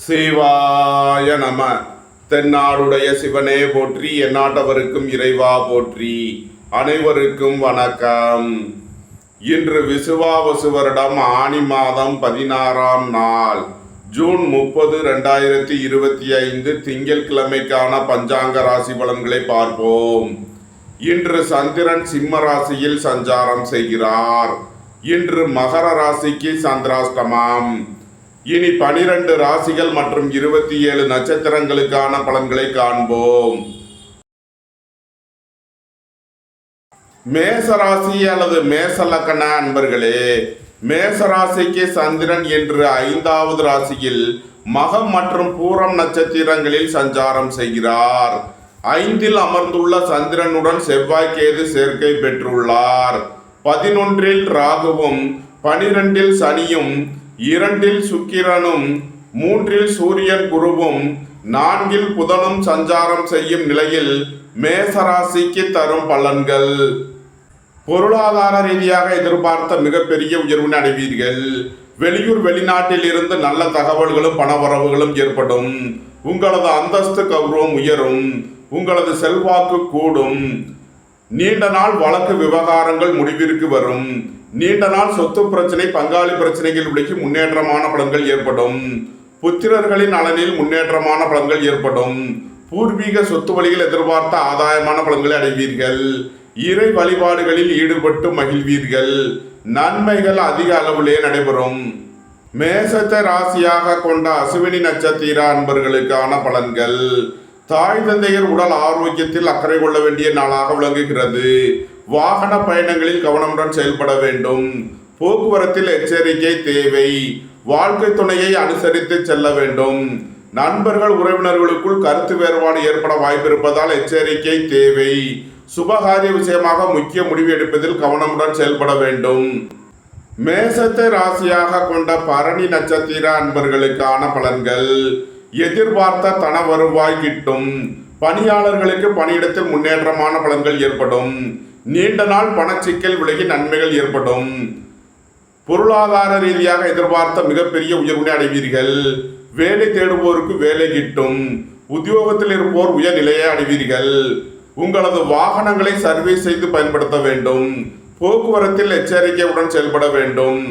சிவாய நம. தென்னாடுடைய சிவனே போற்றி, எந்நாட்டவருக்கும் இறைவா போற்றி. அனைவருக்கும் வணக்கம். இன்று விசுவாவசு வருடம் ஆனி மாதம் 16ஆம் நாள், ஜூன் 30, 2025 திங்கட்கிழமைக்கான பஞ்சாங்க ராசி பலன்களை பார்ப்போம். இன்று சந்திரன் சிம்ம ராசியில் சஞ்சாரம் செய்கிறார். இன்று மகர ராசிக்கு சந்திராஷ்டமம். இனி 12 ராசிகள் மற்றும் 27 நட்சத்திரங்களுக்கான பலன்களை காண்போம். மேசராசி அல்லது மேச லக்ன அன்பர்களே, மேசராசிக்கு சந்திரன் என்று 5வது ராசியில் மகம் மற்றும் பூரம் நட்சத்திரங்களில் சஞ்சாரம் செய்கிறார். 5இல் அமர்ந்துள்ள சந்திரனுடன் செவ்வாய் கேது சேர்க்கை பெற்றுள்ளார். 11இல் ராகுவும், 12இல் சனியும், 2இல் சுக்கிரனும், 3இல் சூரியன் குருவும், 4இல் புதனும் சஞ்சாரம் செய்யும் நிலையில் மேசராசிக்கு தரும் பலன்கள். பொருளாதார ரீதியாக எதிர்பார்த்த மிகப்பெரிய உயர்வினை அடைவீர்கள். வெளியூர் வெளிநாட்டில் இருந்து நல்ல தகவல்களும் பணவரவுகளும் ஏற்படும். உங்களது அந்தஸ்து கௌரவம் உயரும். உங்களது செல்வாக்கு கூடும். நீண்ட நாள் வழக்கு விவகாரங்கள் முடிவிற்கு வரும். நீண்ட நாள் சொத்து பிரச்சனை, பங்காளி பிரச்சனைகள் உடைய முன்னேற்றமான பலன்கள் ஏற்படும். புத்திரர்களின் நலனில் முன்னேற்றமான பலன்கள் ஏற்படும். பூர்வீக சொத்து வழியில் எதிர்பார்த்த ஆதாயமான பலன்களை அடைவீர்கள். இறை வழிபாடுகளில் ஈடுபட்டு மகிழ்வீர்கள். நன்மைகள் அதிக அளவிலே நடைபெறும். மேசத்தை ராசியாக கொண்ட அசுவினி நட்சத்திர அன்பர்களுக்கான பலன்கள். தாய் தந்தையர் உடல் ஆரோக்கியத்தில் அக்கறை கொள்ள வேண்டிய நாளாக விளங்குகிறது. வாகன பயணங்களில் கவனமுடன் செயல்பட வேண்டும். போக்குவரத்தில் எச்சரிக்கை தேவை. வாழ்க்கை துணையை அனுசரித்து செல்ல வேண்டும். நண்பர்கள் உறவினர்களுக்குள் கருத்து வேறுபாடு ஏற்பட வாய்ப்பிருப்பதால் எச்சரிக்கை தேவை. சுபகாரிய விஷயமாக முக்கிய முடிவு எடுப்பதில் கவனமுடன் செயல்பட வேண்டும். மேசத்தை ராசியாக கொண்ட பரணி நட்சத்திர அன்பர்களுக்கான பலன்கள். எதிர்பார்த்த தன வருவாய் கிட்டும். பணியாளர்களுக்கு பணியிடத்தில் முன்னேற்றமான பலன்கள் ஏற்படும். நீண்ட நாள் பணச்சிக்கல் விலகி நன்மைகள் ஏற்படும். பொருளாதார ரீதியாக எதிர்பார்த்த மிகப்பெரிய உயர்வினை அடைவீர்கள். வேலை தேடுவோருக்கு வேலை கிட்டும். உத்தியோகத்தில் இருப்போர் உயர்நிலையை அடைவீர்கள். உங்களது வாகனங்களை சர்வீஸ் செய்து பயன்படுத்த வேண்டும். போக்குவரத்தில் எச்சரிக்கையுடன் செயல்பட வேண்டும்.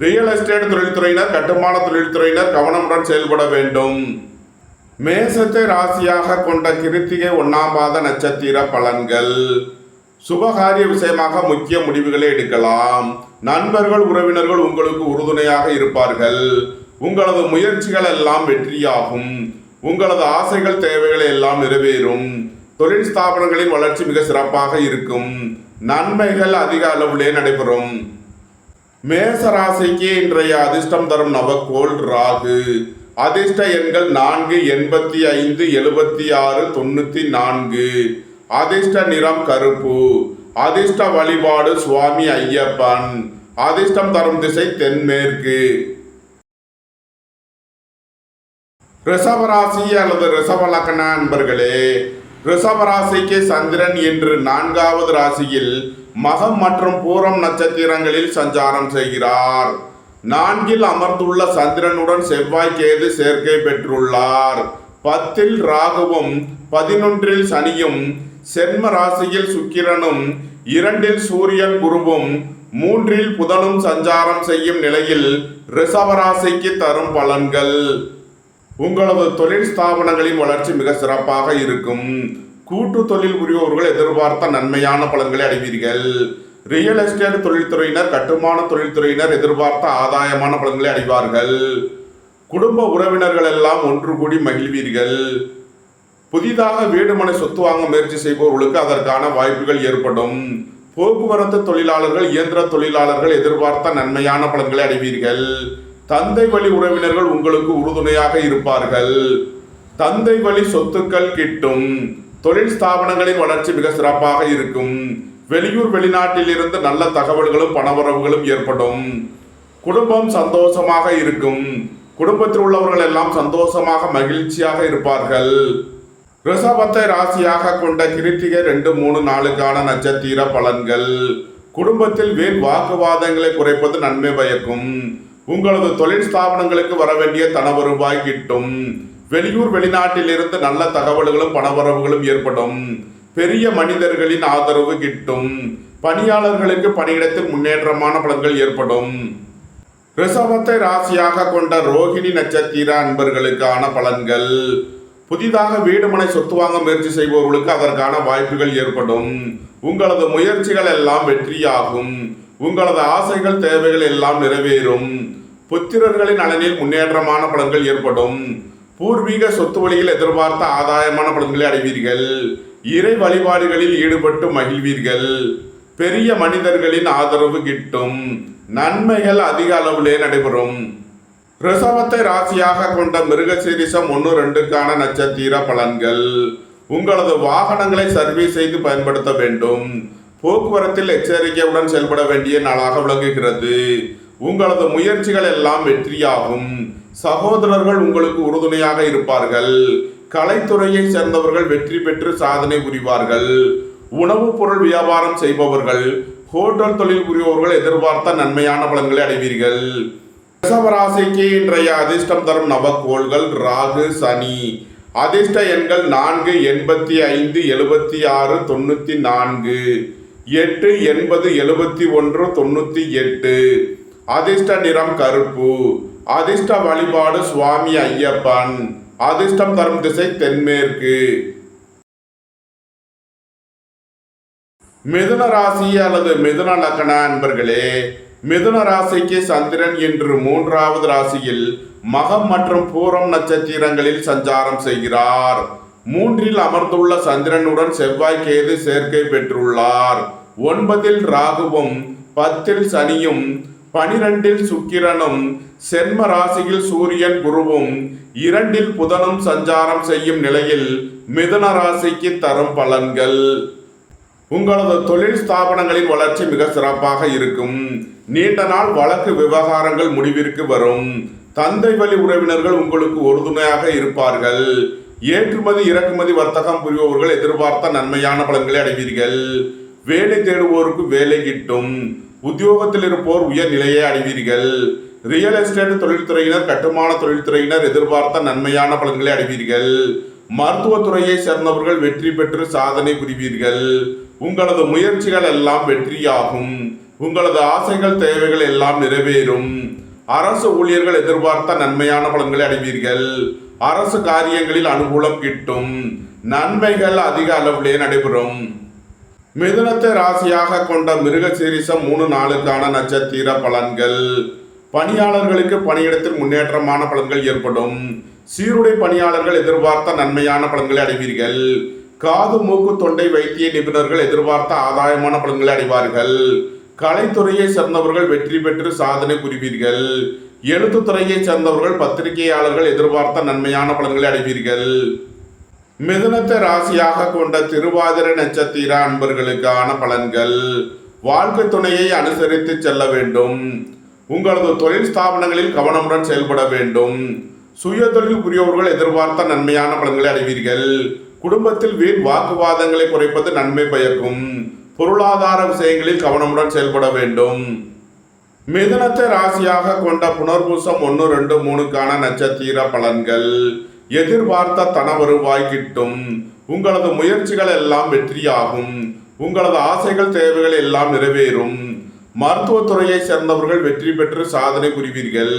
ரியல் எஸ்டேட் தொழில்துறையினர், கட்டுமான தொழில்துறையினர் கவனமுடன் செயல்பட வேண்டும். மேசத்தை ராசியாக கொண்ட கிருத்திகை 1ஆம் பாத நட்சத்திர பலன்கள். சுபகாரிய விஷயமாக முக்கிய முடிவுகளை எடுக்கலாம். நண்பர்கள் உறவினர்கள் உங்களுக்கு உறுதுணையாக இருப்பார்கள். உங்களது முயற்சிகள் எல்லாம் வெற்றியாகும். உங்களது ஆசைகள் தேவைகள் எல்லாம் நிறைவேறும். தொழில் ஸ்தாபனங்களின் வளர்ச்சி மிக சிறப்பாக இருக்கும். நன்மைகள் அதிக அளவிலே நடைபெறும். மேசராசிக்கு இன்றைய அதிர்ஷ்டம் தரும் நவக்கோள் ராகு. அதிர்ஷ்ட எண்கள் 4, 85, 76, 94. அதிர்ஷ்ட நிறம் கருப்பு. அதிர்ஷ்ட வழிபாடு சுவாமி ஐயப்பன். அதிர்ஷ்டம் தரும் திசை தென்மேற்கு. ரிஷபராசி அல்லது ரிஷப லக்ன அன்பர்களே, ரிஷபராசிக்கு சந்திரன் என்று 4வது ராசியில் மகம் மற்றும் பூரம் நட்சத்திரங்களில் சஞ்சாரம் செய்கிறார். 4இல் அமர்ந்துள்ள சந்திரனுடன் செவ்வாய் கேது சேர்க்கை பெற்றுள்ளார். 10இல் ராகுவும், 11இல் சனியும், சென்ம ராசியில் சுக்கிரனும், 2இல் சூரியன் குருவும், 3இல் புதனும் சஞ்சாரம் செய்யும் நிலையில் ரிஷபராசிக்கு தரும் பலன்கள். உங்களது தொழில் ஸ்தாபனங்களின் வளர்ச்சி மிக சிறப்பாக இருக்கும். கூட்டு தொழில் புரிபவர்கள் எதிர்பார்த்த நன்மையான பலன்களை அடைவீர்கள். ரியல் எஸ்டேட் தொழில்துறையினர், கட்டுமான தொழில்துறையினர் எதிர்பார்த்த ஆதாயமான பலன்களை அடைவார்கள். குடும்ப உறவினர்கள் எல்லாம் ஒன்று கூடி மகிழ்வீர்கள். புதிதாக வீடு மனை சொத்து வாங்க முயற்சி செய்பவர்களுக்கு அதற்கான வாய்ப்புகள் ஏற்படும். போக்குவரத்து தொழிலாளர்கள், இயந்திர தொழிலாளர்கள் எதிர்பார்த்த நன்மையான பலன்களை அடைவீர்கள். தந்தை வழி உறவினர்கள் உங்களுக்கு உறுதுணையாக இருப்பார்கள். தந்தை வழி சொத்துக்கள் கிட்டும். தொழில் ஸ்தாபனங்களின் வளர்ச்சி மிக சிறப்பாக இருக்கும். வெளியூர் வெளிநாட்டில் இருந்து நல்ல தகவல்களும் பணவரவுகளும் ஏற்படும். குடும்பம் சந்தோஷமாக இருக்கும். குடும்பத்தில் உள்ளவர்கள் எல்லாம் சந்தோஷமாக மகிழ்ச்சியாக இருப்பார்கள். ரிஷபத்தை ராசியாக கொண்ட கிருத்திகை 2, 3, 4க்கான நட்சத்திர பலன்கள். குடும்பத்தில் வீண் வாக்குவாதங்களை குறைப்பது நன்மை பயக்கும். உங்களது தொழில் ஸ்தாபனங்களுக்கு வர வேண்டிய தன வருவாய் கிட்டும். வெளியூர் வெளிநாட்டில் இருந்து நல்ல தகவல்களும் பணவரவுகளும் ஏற்படும். பெரிய மனிதர்களின் ஆதரவு கிட்டும். பணியாளர்களுக்கு பணியிடத்தில் முன்னேற்றமான பலன்கள் ஏற்படும். ரிஷபத்தை ராசியாக கொண்ட ரோகிணி நட்சத்திர அன்பர்களுக்கான பலன்கள். புதிதாக வீடு மனை சொத்து வாங்க முயற்சி செய்பவர்களுக்கு அதற்கான வாய்ப்புகள் ஏற்படும். உங்களது முயற்சிகள் எல்லாம் வெற்றியாகும். உங்களது ஆசைகள் தேவைகள் எல்லாம் நிறைவேறும். புத்திரர்களின் நலனில் முன்னேற்றமான பலன்கள் ஏற்படும். பூர்வீக சொத்து வழியில் எதிர்பார்த்த ஆதாயமான பலன்களை அடைவீர்கள். இறை வழிபாடுகளில் ஈடுபட்டு மகிழ்வீர்கள். பெரிய மனிதர்களின் ஆதரவு கிட்டும். நன்மைகள் அதிக அளவிலே நடைபெறும். ரிஷபத்தை ராசியாக கொண்ட மிருகசீரிஷம் 1-2க்கான நட்சத்திர பலன்கள். உங்களது வாகனங்களை சர்வீஸ் செய்து பயன்படுத்த வேண்டும். போக்குவரத்தில் எச்சரிக்கையுடன் செயல்பட வேண்டிய நாளாக விளங்குகிறது. உங்களது முயற்சிகள் எல்லாம் வெற்றியாகும். சகோதரர்கள் உங்களுக்கு உறுதுணையாக இருப்பார்கள். கலைத்துறையை சேர்ந்தவர்கள் வெற்றி பெற்று சாதனை புரிவார்கள். உணவுப் பொருள் வியாபாரம் செய்பவர்கள், ஹோட்டல் தொழில் புரிபவர்கள் எதிர்பார்த்த நன்மையான பலன்களை அடைவீர்கள். ரிஷபராசிக்கு இன்றைய அதிர்ஷ்டம் தரும் நவக்கோள்கள் ராகு, சனி. அதிர்ஷ்ட எண்கள் 4, 85, 76, 94, 8, 80, 71, 98. அதிர்ஷ்ட நிறம் கருப்பு. அதிர்ஷ்ட வழிபாடு சுவாமி ஐயப்பன். அதிர்ஷ்டம் தரும் திசை தென்மேற்கு. மிதுன ராசி அல்லது மிதுன லக்ன அன்பர்களே, மிதுன ராசிக்கு சந்திரன் இன்று 3வது ராசியில் மகம் மற்றும் பூரம் நட்சத்திரங்களில் சஞ்சாரம் செய்கிறார். 3இல் அமர்ந்துள்ள சந்திரனுடன் செவ்வாய் கேது சேர்க்கை பெற்றுள்ளார். 9இல் ராகுவும் 10இல் சனியும் 12இல் சுக்கிரனும் சென்ம ராசியில் சூரியன் குருவும் 2இல் புதனும் சஞ்சாரம் செய்யும் நிலையில் மிதுன ராசிக்கு தரும் பலன்கள். உங்களது தொழில் ஸ்தாபனங்களின் வளர்ச்சி மிக சிறப்பாக இருக்கும். நீண்ட நாள் வழக்கு விவகாரங்கள் முடிவிற்கு வரும். தந்தை வழி உறவினர்கள் உங்களுக்கு உறுதுணையாக இருப்பார்கள். ஏற்றுமதி இறக்குமதி வர்த்தகம் புரிபவர்கள் எதிர்பார்த்த நன்மையான பலன்களை அடைவீர்கள். வேலை தேடுவோருக்கு வேலை கிட்டும். உத்தியோகத்தில் இருப்போர் உயர் நிலையை அடைவீர்கள். ரியல் எஸ்டேட் தொழில்துறையினர், கட்டுமான தொழில்துறையினர் எதிர்பார்த்த நன்மையான பலன்களை அடைவீர்கள். மருத்துவத்துறையை சேர்ந்தவர்கள் வெற்றி பெற்று சாதனை புரிவீர்கள். உங்களது முயற்சிகள் எல்லாம் வெற்றியாகும். உங்களது ஆசைகள் தேவைகள் எல்லாம் நிறைவேறும். அரசு ஊழியர்கள் எதிர்பார்த்த நன்மையான பலன்களை அடைவீர்கள். அரசு காரியங்களில் அனுகூலம் கிட்டும். நன்மைகள் அதிக அளவிலே நடைபெறும். மிதுனத்தை ராசியாக கொண்ட மிருகசீரிஷம் 3-4க்கான நட்சத்திர பலன்கள். பணியாளர்களுக்கு பணியிடத்தில் முன்னேற்றமான பலன்கள் ஏற்படும். சீருடை பணியாளர்கள் எதிர்பார்த்த நன்மையான பலன்களை அடைவீர்கள். காது மூக்கு தொண்டை வைத்திய நிபுணர்கள் எதிர்பார்த்த ஆதாயமான பலன்களை அடைவார்கள். கலைத்துறையை சேர்ந்தவர்கள் வெற்றி பெற்று சாதனை புரிவீர்கள். எழுத்துத்துறையை சேர்ந்தவர்கள் பத்திரிகையாளர்கள் எதிர்பார்த்த நன்மையான பலன்களை அடைவீர்கள். மிதுனத்தை ராசியாக கொண்ட திருவாதிரை நட்சத்திர அன்பர்களுக்கான பலன்கள். வாழ்க்கை துணையை அனுசரித்து செல்ல வேண்டும். உங்களது தொழில் ஸ்தாபனங்களில் கவனமுடன் செயல்பட வேண்டும். சுய தொழில் புரியவர்கள் எதிர்பார்த்த நன்மையான பலன்களை அடைவீர்கள். குடும்பத்தில் வீண் வாக்குவாதங்களை குறைப்பது நன்மை பயக்கும். பொருளாதார விஷயங்களில் கவனமுடன் செயல்பட வேண்டும். மிதுனத்தை ராசியாக கொண்ட புனர்பூசம் 1, 2, 3க்கான நட்சத்திர பலன்கள். எதிர்பார்த்த தன வருவாய் கிட்டும். உங்களது முயற்சிகள் எல்லாம் வெற்றியாகும். உங்களது ஆசைகள் தேவைகள் எல்லாம் நிறைவேறும். மருத்துவத்துறையை சேர்ந்தவர்கள் வெற்றி பெற்று சாதனை புரிவீர்கள்.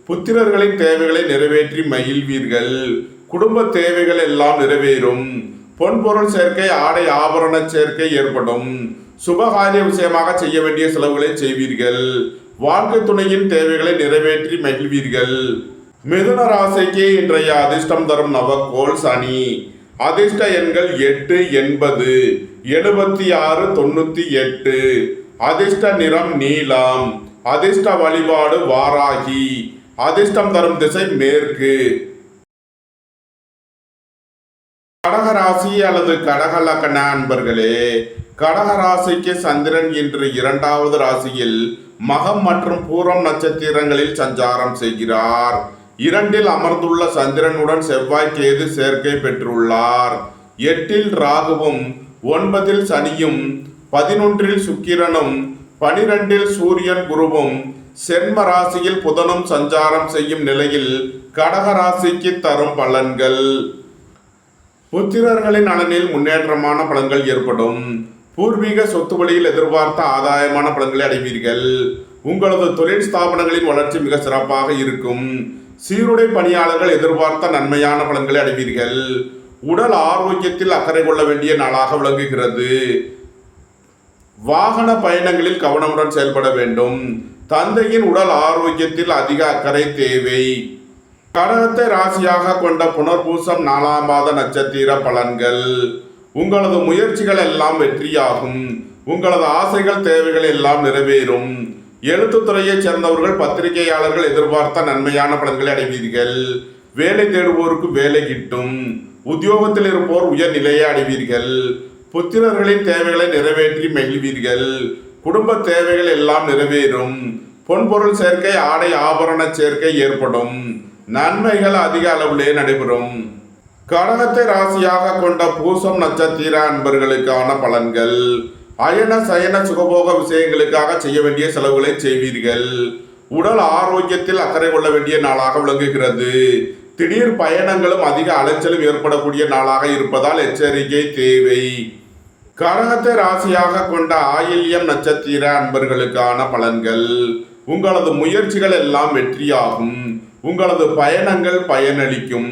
புத்திரர்களின் தேவைகளை நிறைவேற்றி மகிழ்வீர்கள். குடும்ப தேவைகள் எல்லாம் நிறைவேறும். பொன்பொருள் சேர்க்கை, ஆடை ஆபரண சேர்க்கை ஏற்படும். சுபகாரிய விஷயமாக செய்ய வேண்டிய செலவுகளை செய்வீர்கள். வாழ்க்கை துணையின் தேவைகளை நிறைவேற்றி மகிழ்வீர்கள். மிதுன ராசிக்கு இன்றைய அதிர்ஷ்டம் தரும் நவக்கோள் சனி. அதிர்ஷ்ட எண்கள் 8, 80, 76, 98. அதிர்ஷ்ட நிறம் நீலம். அதிர்ஷ்ட வழிபாடு வாராகி. அதிர்ஷ்டம் தரும் திசை மேற்கு. கடகராசி அல்லது கடக லக்ன அன்பர்களே, கடகராசிக்கு சந்திரன் இன்று 2வது ராசியில் மகம் மற்றும் பூரம் நட்சத்திரங்களில் சஞ்சாரம் செய்கிறார். 2இல் அமர்ந்துள்ள சந்திரனுடன் செவ்வாய் கேது சேர்க்கை பெற்றுள்ளார். 8இல் ராகுவும் 9இல் சனியும் 11இல் சுக்கிரனும் 12இல் சூரியன் குருவும் சென்ம ராசியில் புதனும் சஞ்சாரம் செய்யும் நிலையில் கடக ராசிக்கு தரும் பலன்கள். புத்திரர்களின் நலனில் முன்னேற்றமான பலன்கள் ஏற்படும். பூர்வீக சொத்து வழியில் எதிர்பார்த்த ஆதாயமான பலன்களை அடைவீர்கள். உங்களது தொழில் ஸ்தாபனங்களின் வளர்ச்சி மிக சிறப்பாக இருக்கும். சீருடை பணியாளர்கள் எதிர்பார்த்த நன்மையான பலன்களை அடைவீர்கள். உடல் ஆரோக்கியத்தில் அக்கறை கொள்ள வேண்டிய நாளாக விளங்குகிறது. வாகன பயணங்களில் கவனமுடன் செயல்பட வேண்டும். தந்தையின் உடல் ஆரோக்கியத்தில் அதிக அக்கறை தேவை. கடகத்தை ராசியாக கொண்ட புனர்பூசம் 4ஆம் பாத நட்சத்திர பலன்கள். உங்களது முயற்சிகள் எல்லாம் வெற்றியாகும். உங்களது ஆசைகள் தேவைகள் எல்லாம் நிறைவேறும். எழுத்துத்துறையைச் சேர்ந்தவர்கள் பத்திரிகையாளர்கள் எதிர்பார்த்த நன்மையான பலன்களை அடைவீர்கள். வேலை தேடுவோருக்கு வேலை கிட்டும். உத்தியோகத்தில் இருப்போர் உயர் நிலையை அடைவீர்கள். புத்திரர்களின் தேவைகளை நிறைவேற்றி மகிழ்வீர்கள். குடும்ப தேவைகள் எல்லாம் நிறைவேறும். பொன்பொருள் சேர்க்கை, ஆடை ஆபரண சேர்க்கை ஏற்படும். நன்மைகள் அதிக அளவிலே நடைபெறும். கடகத்தை ராசியாக கொண்ட பூசம் நட்சத்திர அன்பர்களுக்கான பலன்கள். அயன சயன சுகபோக விஷயங்களுக்காக செய்ய வேண்டிய செலவுகளை செய்வீர்கள். உடல் ஆரோக்கியத்தில் அக்கறை கொள்ள வேண்டிய நாளாக விளங்குகிறது. திடீர் பயணங்களும் அதிக அலைச்சலும் ஏற்படக்கூடிய நாளாக இருப்பதால் எச்சரிக்கை தேவை. கடகத்தை ராசியாக கொண்ட ஆயில்யம் நட்சத்திர அன்பர்களுக்கான பலன்கள். உங்களது முயற்சிகள் எல்லாம் வெற்றியாகும். உங்களது பயணங்கள் பயனளிக்கும்.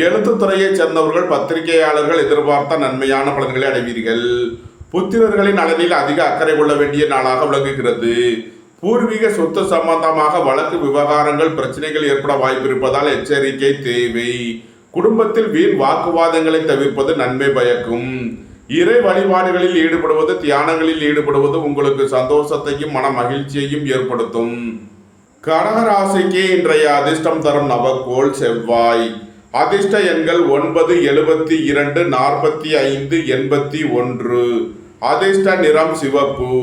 எழுத்துத்துறையைச் சேர்ந்தவர்கள் பத்திரிகையாளர்கள் எதிர்பார்த்த நன்மையான பலன்களை அடைவீர்கள். புத்திரர்களின் நலனில் அதிக அக்கறை கொள்ள வேண்டிய நாளாக விளங்குகிறது. பூர்வீக சொத்து சம்பந்தமாக வழக்கு விவகாரங்கள் பிரச்சனைகள் ஏற்பட வாய்ப்பு இருப்பதால் எச்சரிக்கை தேவை. குடும்பத்தில் வீண் வாக்குவாதங்களை தவிர்ப்பது நன்மை பயக்கும். இறை வழிபாடுகளில் ஈடுபடுவது, தியானங்களில் ஈடுபடுவது உங்களுக்கு சந்தோஷத்தையும் மன மகிழ்ச்சியையும் ஏற்படுத்தும். கடக ராசிக்கு இன்றைய அதிர்ஷ்டம் தரும் நவக்கோள் செவ்வாய். அதிர்ஷ்ட எண்கள் 9, 72, 45, 81. அதிர்ஷ்ட நிறம் சிவப்பு.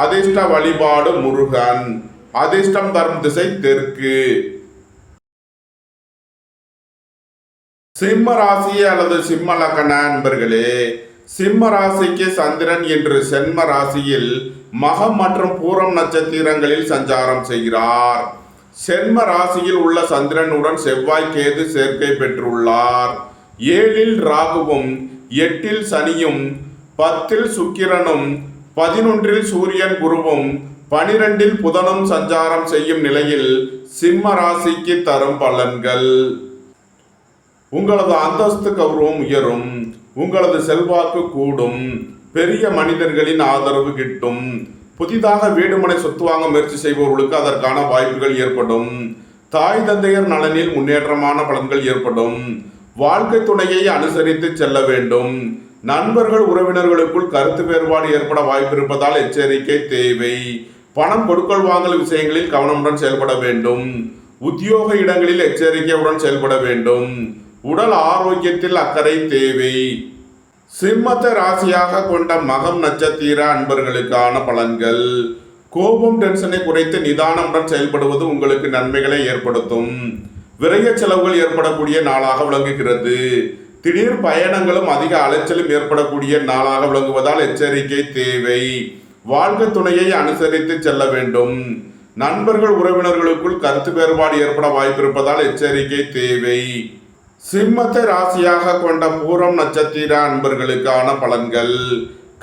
அதிர்ஷ்ட வழிபாடு முருகன். அதிர்ஷ்டம் தரும் திசை தெற்கு. சிம்ம ராசி அல்லது சிம்ம லக்ன அன்பர்களே, சிம்ம ராசிக்கு சந்திரன் என்று சென்ம ராசியில் மகம் மற்றும் பூரம் நட்சத்திரங்களில் சஞ்சாரம் செய்கிறார். சென்ம ராசியில் உள்ள சந்திரனுடன் செவ்வாய் கேது சேர்க்கை பெற்றுள்ளார். 7இல் ராகுவும் 8இல் சனியும் 10இல் சுக்கிரனும் 11இல் சூரியன் குருவும் 12இல் புதனும் சஞ்சாரம் செய்யும் நிலையில் சிம்ம ராசிக்கு தரும் பலன்கள். உங்களது அந்தஸ்து கௌரவம் உயரும். உங்களது செல்வாக்கு கூடும். பெரிய மனிதர்களின் ஆதரவு கிட்டும். புதிதாக வீடுமனை சொத்து வாங்க முயற்சி செய்பவர்களுக்கு அதற்கான வாய்ப்புகள் ஏற்படும். தாய் தந்தையர் நலனில் முன்னேற்றமான பலன்கள் ஏற்படும். வாழ்க்கை துணையை அனுசரித்து செல்ல வேண்டும். நண்பர்கள் உறவினர்களுக்குள் கருத்து வேறுபாடு ஏற்பட வாய்ப்பு இருப்பதால் எச்சரிக்கை தேவை. பணம் கொடுக்கல் வாங்கல் விஷயங்களில் கவனமுடன் செயல்பட வேண்டும். உத்தியோக இடங்களில் எச்சரிக்கையுடன் செயல்பட வேண்டும். உடல் ஆரோக்கியத்தில் அக்கறை தேவை. சிம்மத்தை ராசியாக கொண்ட மகம் நட்சத்திர அன்பர்களுக்கான பலன்கள். கோபம் டென்ஷனை குறைத்து நிதானமுடன் செயல்படுவது உங்களுக்கு நன்மைகளை ஏற்படுத்தும். விரைய செலவுகள் ஏற்படக்கூடிய நாளாக விளங்குகிறது. திடீர் பயணங்களும் அதிக அலைச்சலும் ஏற்படக்கூடிய நாளாக விளங்குவதால் எச்சரிக்கை தேவை. வாழ்க்கை துணையை அனுசரித்து செல்ல வேண்டும். நண்பர்கள் உறவினர்களுக்குள் கருத்து வேறுபாடு ஏற்பட வாய்ப்பிருப்பதால் எச்சரிக்கை தேவை. சிம்மத்தை ராசியாக கொண்ட பூரம் நட்சத்திர அன்பர்களுக்கான பலன்கள்.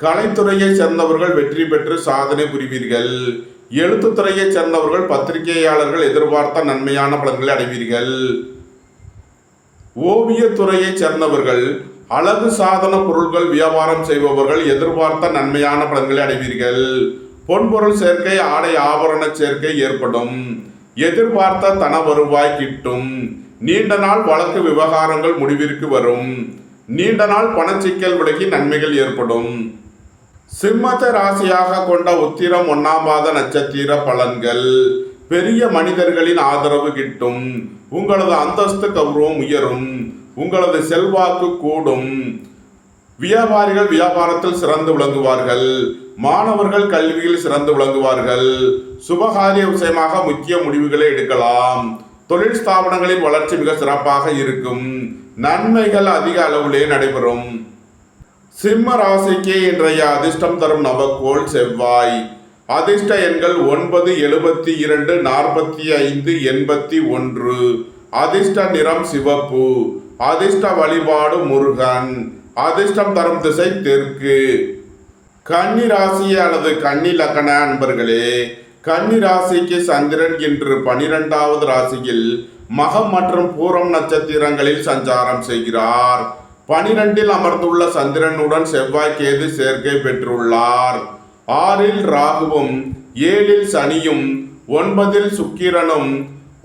கலைத்துறையை சேர்ந்தவர்கள் வெற்றி பெற்று சாதனை புரிவீர்கள். எழுத்துத்துறையை சேர்ந்தவர்கள் பத்திரிகையாளர்கள் எதிர்பார்த்த நன்மையான பலன்களை அடைவீர்கள். ஓவியத்துறையை சேர்ந்தவர்கள் அழகு சாதன பொருட்கள் வியாபாரம் செய்பவர்கள் எதிர்பார்த்த நன்மையான பலன்களை அடைவீர்கள். பொன்பொருள் சேர்க்கை, ஆடை ஆபரண சேர்க்கை ஏற்படும். எதிர்பார்த்த தன வருவாய் கிட்டும். நீண்ட நாள் வழக்கு விவகாரங்கள் முடிவிற்கு வரும். நீண்ட நாள் பணச்சிக்கல் விலகி நன்மைகள் ஏற்படும். சிம்மத்தை ராசியாக கொண்ட உத்திரம் 1ஆம் பாத நட்சத்திர பலன்கள். பெரிய மனிதர்களின் ஆதரவு கிட்டும். உங்களது அந்தஸ்து கௌரவம் உயரும். உங்களது செல்வாக்கு கூடும். வியாபாரிகள் வியாபாரத்தில் சிறந்து விளங்குவார்கள். மாணவர்கள் கல்வியில் சிறந்து விளங்குவார்கள். சுபகாரிய விஷயமாக முக்கிய முடிவுகளை எடுக்கலாம். தொழில் ஸ்தாபனங்களின் வளர்ச்சி மிக சிறப்பாக இருக்கும். நன்மைகள் அதிக அளவிலே நடைபெறும். சிம்ம ராசிக்கு இன்றைய அதிர்ஷ்டம் தரும் நவக்கோள் செவ்வாய். அதிர்ஷ்ட எண்கள் 9, 72, 45, 81. அதிர்ஷ்ட நிறம் சிவப்பு. அதிர்ஷ்ட வழிபாடு முருகன். அதிர்ஷ்டம் தரும் திசை தெற்கு. கன்னி ராசி அல்லது கன்னி லக்ன அன்பர்களே, கன்னி ராசிக்கு சந்திரன் இன்று 12வது ராசியில் மகம் மற்றும் பூரம் நட்சத்திரங்களில் சஞ்சாரம் செய்கிறார். 12இல் அமர்ந்துள்ள சந்திரனுடன் செவ்வாய் கேது சேர்க்கை பெற்றுள்ளார். 6இல் ராகுவும் 7இல் சனியும் 9இல் சுக்கிரனும்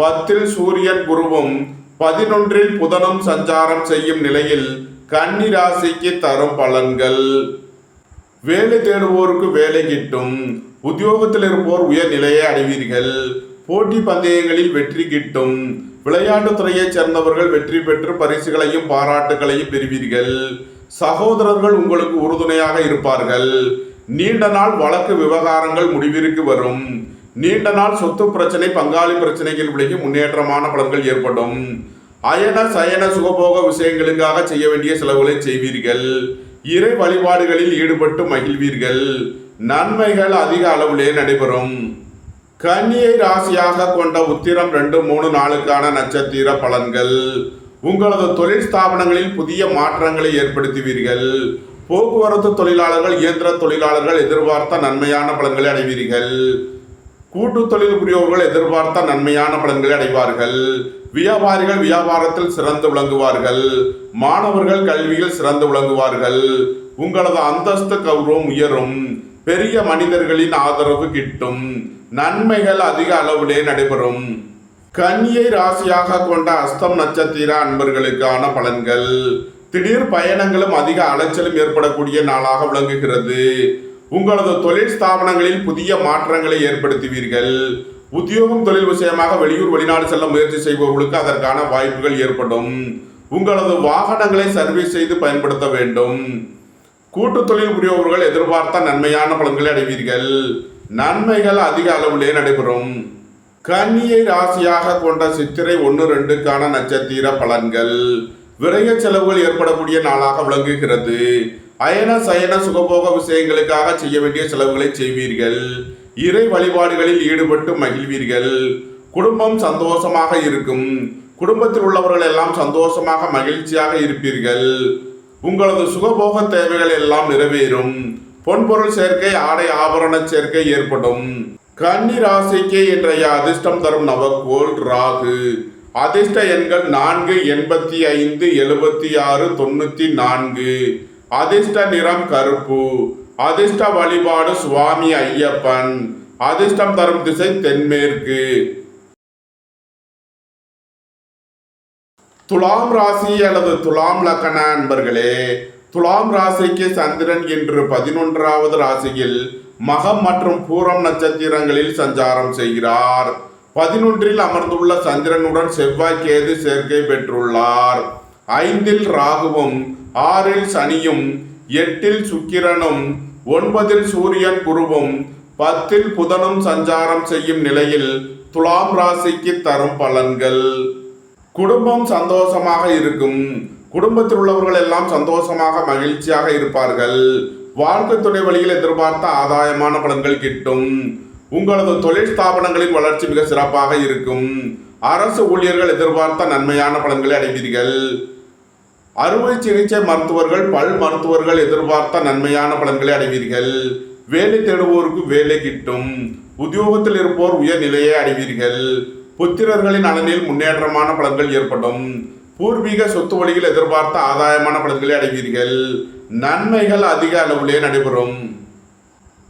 10இல் சூரியன் குருவும் 11இல் புதனும் சஞ்சாரம் செய்யும் நிலையில் கன்னி ராசிக்கு தரும் பலன்கள். வேலை தேடுவோருக்கு வேலை கிட்டும். உத்தியோகத்தில் இருப்போர் உயர் நிலையை அடைவீர்கள். போட்டி பந்தயங்களில் வெற்றி கிட்டும். விளையாட்டுத் துறையைச் சேர்ந்தவர்கள் வெற்றி பெற்று பரிசுகளையும் பாராட்டுகளையும் பெறுவீர்கள். சகோதரர்கள் உங்களுக்கு உறுதுணையாக இருப்பார்கள். நீண்ட நாள் வழக்கு விவகாரங்கள் முடிவிற்கு வரும். நீண்ட நாள் சொத்து பிரச்சனை, பங்காளி பிரச்சனைகள் விலகி முன்னேற்றமான பலன்கள் ஏற்படும். அயன சயன சுகபோக விஷயங்களுக்காக செய்ய வேண்டிய செலவுகளை செய்வீர்கள். இறை வழிபாடுகளில் ஈடுபட்டு மகிழ்வீர்கள். நன்மைகள் அதிக அளவிலே நடைபெறும். கன்னியை ராசியாக கொண்ட உத்திரம் 2, 3 நாளுக்கான நட்சத்திர பலன்கள். உங்களது தொழில் ஸ்தாபனங்களில் புதிய மாற்றங்களை ஏற்படுத்துவீர்கள். போக்குவரத்து தொழிலாளர்கள், இயந்திர தொழிலாளர்கள் எதிர்பார்த்த நன்மையான பலன்களை அடைவீர்கள். கூட்டு தொழில் புரியோர்கள் எதிர்பார்த்த நன்மையான பலன்களை அடைவார்கள். வியாபாரிகள் வியாபாரத்தில் சிறந்து விளங்குவார்கள். மாணவர்கள் கல்வியில் சிறந்து விளங்குவார்கள். உங்களது அந்தஸ்து கௌரவம் உயரும். பெரிய மனிதர்களின் ஆதரவு கிட்டும். நன்மைகள் அதிக அளவிலே நடைபெறும். கன்னியை ராசியாக கொண்ட அஸ்தம் நட்சத்திர அன்பர்களுக்கான பலன்கள். திடீர் பயணங்களும் அதிக அலைச்சலும் ஏற்படக்கூடிய நாளாக விளங்குகிறது. உங்களது தொழில் ஸ்தாபனங்களில் புதிய மாற்றங்களை ஏற்படுத்துவீர்கள். உத்தியோகம் தொழில் விஷயமாக வெளியூர் வெளிநாடு செல்ல முயற்சி செய்பவர்களுக்கு அதற்கான வாய்ப்புகள் ஏற்படும். உங்களது வாகனங்களை சர்வீஸ் செய்து பயன்படுத்த வேண்டும். கூட்டு தொழில் புரிபவர்கள் எதிர்பார்த்த நன்மையான பலன்களை அடைவீர்கள். நன்மைகள் அதிக அளவிலே நடைபெறும். கன்னியை ராசியாக கொண்ட சித்திரை 1, 2க்கான நட்சத்திர பலன்கள். விரைய செலவுகள் ஏற்படக்கூடிய நாளாக விளங்குகிறது. அயன சயன சுகபோக விஷயங்களுக்காக செய்ய வேண்டிய செலவுகளை செய்வீர்கள். இறை வழிபாடுகளில் ஈடுபட்டு மகிழ்வீர்கள். குடும்பம் சந்தோஷமாக இருக்கும். குடும்பத்தில் உள்ளவர்கள் எல்லாம் சந்தோஷமாக மகிழ்ச்சியாக இருப்பீர்கள். உங்களது சுகபோக தேவைகள் எல்லாம் நிறைவேறும். பொன்பொருள் சேர்க்கை, ஆடை ஆபரண சேர்க்கை ஏற்படும். கன்னி ராசிக்கு இன்றைய அதிர்ஷ்டம் தரும் நவக்கோள் ராகு. அதிர்ஷ்ட எண்கள் 4, 85, 76, 94. அதிர்ஷ்ட நிறம் கருப்பு. அதிர்ஷ்ட வழிபாடு சுவாமி ஐயப்பன். அதிர்ஷ்டம் தரும் திசை தென்மேற்கு. துலாம் ராசி அல்லது துலாம் லக்ன அன்பர்களே, துலாம் ராசிக்கு சந்திரன் இன்று 11வது ராசியில் மகம் மற்றும் பூரம் நட்சத்திரங்களில் சஞ்சாரம் செய்கிறார். 11இல் அமர்ந்துள்ள சந்திரனுடன் செவ்வாய் கேது சேர்க்கை பெற்றுள்ளார். 5இல் ராகுவும் 6இல் சனியும் 8இல் சுக்கிரனும் 9இல் சூரியன் குருவும் 10இல் புதனும் சஞ்சாரம் செய்யும் நிலையில் துலாம் ராசிக்கு தரும் பலன்கள். குடும்பம் சந்தோஷமாக இருக்கும். குடும்பத்தில் உள்ளவர்கள் எல்லாம் சந்தோஷமாக மகிழ்ச்சியாக இருப்பார்கள். வாழ்க்கை துணை வழியில் எதிர்பார்த்த ஆதாயமான பலன்கள் கிட்டும். உங்களது தொழில் ஸ்தாபனங்களின் வளர்ச்சி மிக சிறப்பாக இருக்கும். அரசு ஊழியர்கள் எதிர்பார்த்த நன்மையான பலன்களை அடைவீர்கள். அறுவை சிகிச்சை மருத்துவர்கள், பல் மருத்துவர்கள் எதிர்பார்த்த நன்மையான பலன்களை அடைவீர்கள். வேலை தேடுவோருக்கு வேலை கிட்டும். உத்தியோகத்தில் இருப்போர் உயர் நிலையை அடைவீர்கள். புத்திரர்களின் நலனில் முன்னேற்றமான பலன்கள் ஏற்படும். பூர்வீக சொத்து வழியில் எதிர்பார்த்த ஆதாயமான பலன்களை அடைவீர்கள். நன்மைகள் அதிக அளவிலே நடைபெறும்.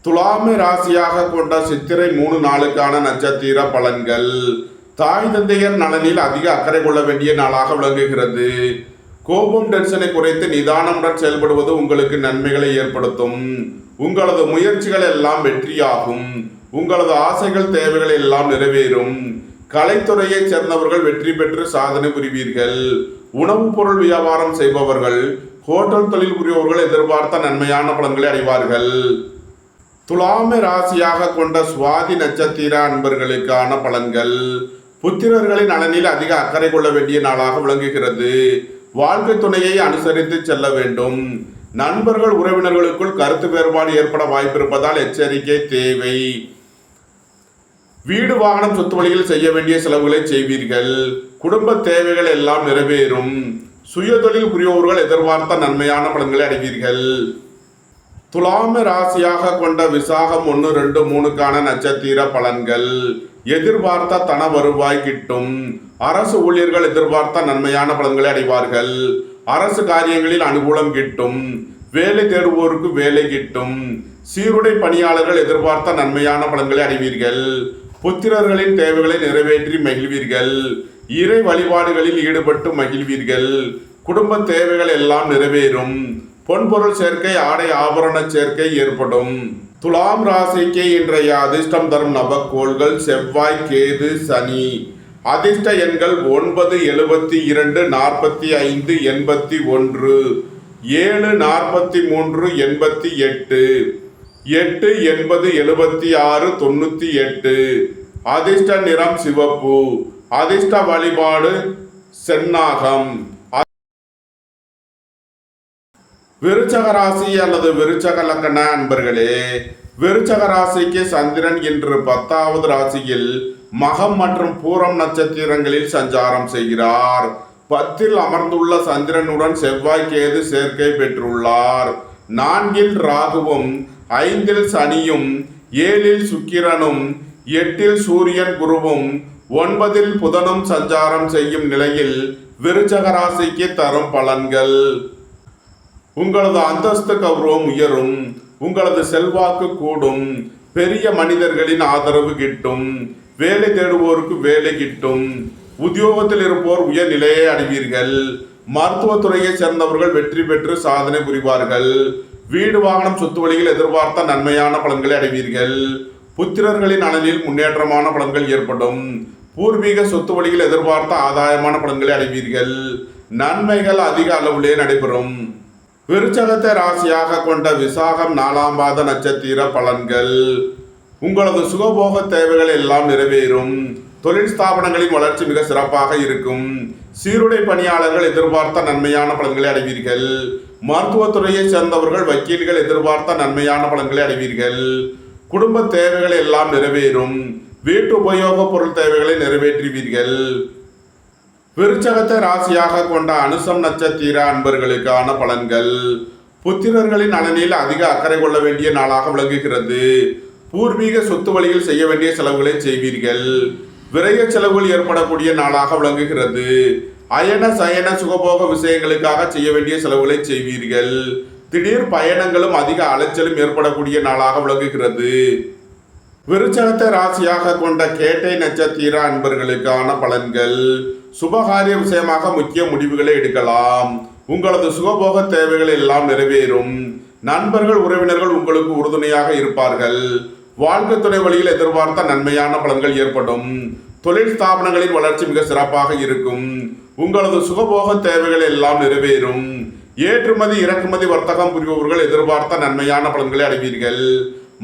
துலாமை ராசியாக கொண்ட சித்திரை 3 நாளுக்கான நட்சத்திர பலன்கள். தாய் தந்தையர் நலனில் அதிக அக்கறை கொள்ள வேண்டிய நாளாக விளங்குகிறது. கோபம் டென்ஷனை குறைத்து நிதானமுடன் செயல்படுவது உங்களுக்கு நன்மைகளை ஏற்படுத்தும். உங்களது முயற்சிகள் எல்லாம் வெற்றியாகும். உங்களது ஆசைகள் தேவைகள் எல்லாம் நிறைவேறும். கலைத்துறையைச் சேர்ந்தவர்கள் வெற்றி பெற்று சாதனை புரிவீர்கள். உணவுப் பொருள் வியாபாரம் செய்பவர்கள், ஹோட்டல் தொழில் புரிபவர்கள் எதிர்பார்த்த நன்மையான பலன்களை அடைவார்கள். துலாமை ராசியாக கொண்ட சுவாதி நட்சத்திர அன்பர்களுக்கான பலன்கள். புத்திரர்களின் நலனில் அதிக அக்கறை கொள்ள வேண்டிய நாளாக விளங்குகிறது. வாழ்க்கை துணையை அனுசரித்து செல்ல வேண்டும். நண்பர்கள் உறவினர்களுக்குள் கருத்து வேறுபாடு ஏற்பட வாய்ப்பிருப்பதால் எச்சரிக்கை தேவை. வீடு வாகனம் சொத்து வழியில் செய்ய வேண்டிய செலவுகளை செய்வீர்கள். குடும்ப தேவைகள் எல்லாம் நிறைவேறும். சுயதொழில் புரியோர்கள் எதிர்பார்த்த நன்மையான பலன்களை அடைவீர்கள். துலாம ராசியாக கொண்ட விசாகம் 1, 2, 3க்கான நட்சத்திர பலன்கள். எதிர்பார்த்த தன வருவாய் கிட்டும். அரசு ஊழியர்கள் எதிர்பார்த்த நன்மையான பலன்களை அடைவார்கள். அரசு காரியங்களில் அனுகூலம் கிட்டும். வேலை தேடுவோருக்கு வேலை கிட்டும். சீருடை பணியாளர்கள் எதிர்பார்த்த நன்மையான பலன்களை அடைவீர்கள். புத்திரர்களின் தேவைகளை நிறைவேற்றி மகிழ்வீர்கள். இறை வழிபாடுகளில் ஈடுபட்டு மகிழ்வீர்கள். குடும்ப தேவைகள் எல்லாம் நிறைவேறும். பொன்பொருள் சேர்க்கை, ஆடை ஆபரண சேர்க்கை ஏற்படும். துலாம் ராசிக்கு இன்றைய அதிர்ஷ்டம் தரும் நவக்கோள்கள் செவ்வாய், கேது, சனி. அதிர்ஷ்ட எண்கள் 9, 72, 45, 81, 7, 43, 88, 8, 80, 76, 98. அதிர்ஷ்ட நிறம் சிவப்பு. அதிர்ஷ்ட வழிபாடு சென்னாகம். விருச்சக ராசி அல்லது விருச்சக லக்ன அன்பர்களே, விருச்சக ராசிக்கு சந்திரன் இன்று 10வது ராசியில் மகம் மற்றும் பூரம் நட்சத்திரங்களில் சஞ்சாரம் செய்கிறார். 10ல் அமர்ந்துள்ள சந்திரனுடன் செவ்வாய், கேது சேர்க்கை பெற்றுள்ளார். 4ல் ராகுவும், 5ல் சனியும், 7ல் சுக்கிரனும், 8ல் சூரியன், குருவும், 9ல் புதனும் சஞ்சாரம் செய்யும் நிலையில் விருச்சக ராசிக்கு தரும் பலன்கள். உங்களது அந்தஸ்து கௌரவம் உயரும். உங்களது செல்வாக்கு கூடும். பெரிய மனிதர்களின் ஆதரவு கிட்டும். வேலை தேடுவோருக்கு வேலை கிட்டும். உத்தியோகத்தில் இருப்போர் உயர்நிலையை அடைவீர்கள். மருத்துவத்துறையை சேர்ந்தவர்கள் வெற்றி பெற்று சாதனை புரிவார்கள். வீடு வாகனம் சொத்து வழியில் எதிர்பார்த்த நன்மையான பலன்களை அடைவீர்கள். புத்திரர்களின் நலனில் முன்னேற்றமான பலன்கள் ஏற்படும். பூர்வீக சொத்து வழியில் எதிர்பார்த்த ஆதாயமான பலன்களை அடைவீர்கள். நன்மைகள் அதிக அளவிலே நடைபெறும். விருச்சகத்தை ராசியாக கொண்ட விசாகம் 4ஆம் பாத நட்சத்திர பலன்கள். உங்களது சுகபோக தேவைகள் எல்லாம் நிறைவேறும். தொழில் ஸ்தாபனங்களின் வளர்ச்சி மிக சிறப்பாக இருக்கும். சீருடை பணியாளர்கள் எதிர்பார்த்த நன்மையான பலன்களை அடைவீர்கள். மருத்துவத்துறையை சேர்ந்தவர்கள், வக்கீல்கள் எதிர்பார்த்த நன்மையான பலன்களை அடைவீர்கள். குடும்ப தேவைகள் எல்லாம் நிறைவேறும். வீட்டு உபயோக பொருள் தேவைகளை நிறைவேற்றுவீர்கள். விருச்சகத்தை ராசியாக கொண்ட அனுசம் நட்சத்திர அன்பர்களுக்கான பலன்கள். புத்திரர்களின் நலனில் அதிக அக்கறை கொள்ள வேண்டிய நாளாக விளங்குகிறது. பூர்வீக சொத்து வழியில் செய்ய வேண்டிய செலவுகளை செய்வீர்கள். விரைய செலவுகள் ஏற்படக்கூடிய நாளாக விளங்குகிறது. அயன சயன சுகபோக விஷயங்களுக்காக செய்ய வேண்டிய செலவுகளை செய்வீர்கள். திடீர் பயணங்களும் அதிக அலைச்சலும் ஏற்படக்கூடிய நாளாக விளங்குகிறது. விருச்சகத்தை ராசியாக கொண்ட கேட்டை நட்சத்திர அன்பர்களுக்கான பலன்கள். சுபகாரிய விஷயமாக முக்கிய முடிவுகளை எடுக்கலாம். உங்களது சுகபோக தேவைகள் எல்லாம் நிறைவேறும். நண்பர்கள் உறவினர்கள் உங்களுக்கு உறுதுணையாக இருப்பார்கள். வாழ்க்கை துணை வழியில் எதிர்பார்த்த நன்மையான பலன்கள் ஏற்படும். தொழில் ஸ்தாபனங்களின் வளர்ச்சி மிக சிறப்பாக இருக்கும். உங்களது சுகபோக தேவைகள் எல்லாம் நிறைவேறும். ஏற்றுமதி இறக்குமதி வர்த்தகம் புரிபவர்கள் எதிர்பார்த்த நன்மையான பலன்களை அடைவீர்கள்.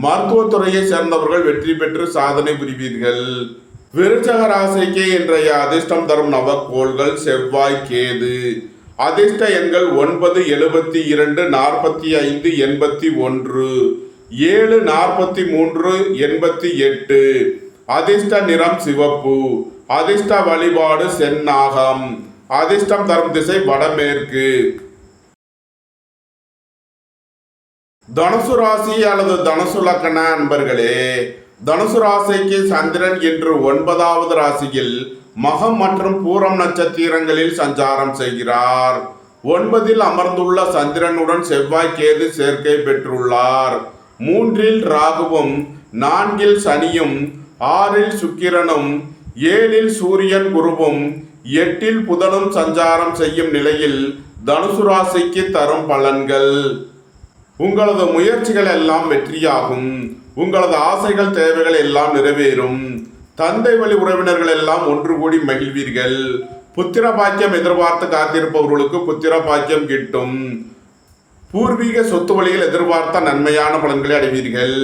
மருத்துவத்துறையை சேர்ந்தவர்கள் வெற்றி பெற்று சாதனை புரிவீர்கள். விருச்சக ராசிக்கு இன்றைய அதிர்ஷ்டம் தரும் நவக்கோள்கள் செவ்வாய், கேது. அதிர்ஷ்ட எண்கள் 9, 72, 45, 81, 7, 43, 88. அதிர்ஷ்ட நிறம் சிவப்பு. அதிர்ஷ்ட வழிபாடு சென்னாகம். அதிர்ஷ்டம் தரும் திசை வடமேற்கு. தனுசு ராசி அல்லது தனுசு லக்ன அன்பர்களே, தனுசு ராசிக்கு சந்திரன் இன்று 9வது ராசியில் மகம் மற்றும் பூரம் நட்சத்திரங்களில் சஞ்சாரம் செய்கிறார். 9ல் அமர்ந்துள்ள சந்திரனுடன் செவ்வாய், கேது சேர்க்கை பெற்றுள்ளார். 3ல் ராகுவும், 4ல் சனியும், 6ல் சுக்கிரனும், 7ல் சூரியன், குருவும், 8ல் புதனும் சஞ்சாரம் செய்யும் நிலையில் தனுசு ராசிக்கு தரும் பலன்கள். உங்களது முயற்சிகள் எல்லாம் வெற்றியாகும். உங்களது ஆசைகள் தேவைகள் எல்லாம் நிறைவேறும். தந்தை வழி உறவினர்கள் எல்லாம் ஒன்று கூடி மகிழ்வீர்கள். புத்திர பாக்கியம் எதிர்பார்த்து காத்திருப்பவர்களுக்கு புத்திர பாக்கியம் கிட்டும். பூர்வீக சொத்து வழியில் எதிர்பார்த்த நன்மையான பலன்களை அடைவீர்கள்.